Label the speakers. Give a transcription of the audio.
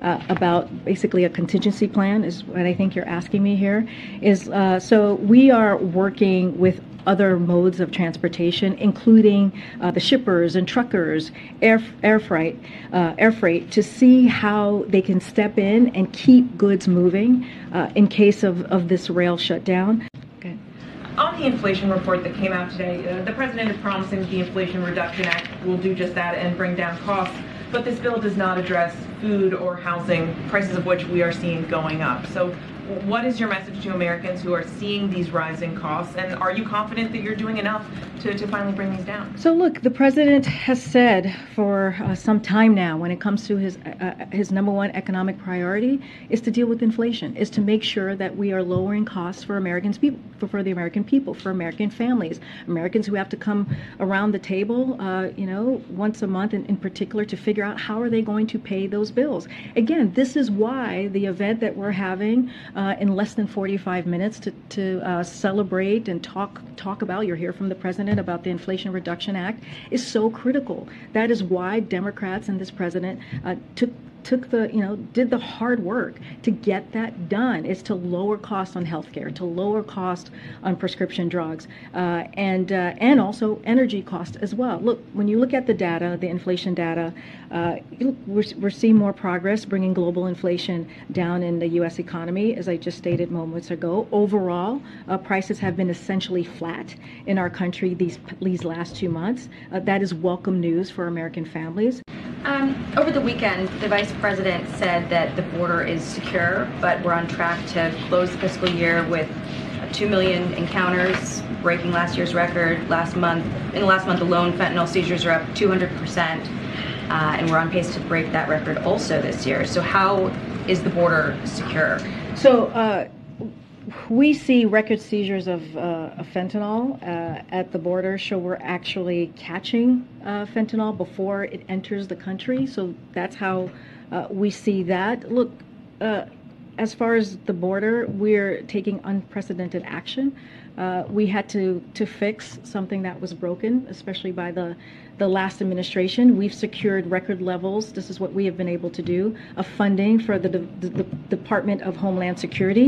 Speaker 1: About basically a contingency plan is what I think you're asking me here. So we are working with other modes of transportation, including the shippers and truckers, air freight, to see how they can step in and keep goods moving in case of this rail shutdown. Okay.
Speaker 2: On the inflation report that came out today, the president is promising the Inflation Reduction Act will do just that and bring down costs. But this bill does not address food or housing, prices of which we are seeing going up. So what is your message to Americans who are seeing these rising costs? And are you confident that you're doing enough to finally bring these down?
Speaker 1: So look, the president has said for some time now, when it comes to his number one economic priority is to deal with inflation, is to make sure that we are lowering costs for for the American people, for American families, Americans who have to come around the table, once a month in particular to figure out how are they going to pay those bills. Again, this is why the event that we're having in less than 45 minutes to celebrate and talk about, you'll hear from the president about the Inflation Reduction Act, is so critical. That is why Democrats and this president did the hard work to get that done, is to lower costs on healthcare, to lower cost on prescription drugs, and also energy costs as well. Look, when you look at the data, the inflation data, we're seeing more progress bringing global inflation down in the U.S. economy, as I just stated moments ago. Overall, prices have been essentially flat in our country these last 2 months. That is welcome news for American families.
Speaker 3: Over the weekend, the Vice President said that the border is secure, but we're on track to close the fiscal year with 2 million encounters, breaking last year's record. In the last month alone, fentanyl seizures are up 200%, and we're on pace to break that record also this year. So how is the border secure?
Speaker 1: So we see record seizures of fentanyl at the border, so we're actually catching fentanyl before it enters the country. So that's how we see that. Look, as far as the border, we're taking unprecedented action. We had to fix something that was broken, especially by the last administration. We've secured record levels. This is what we have been able to do, of funding for the Department of Homeland Security.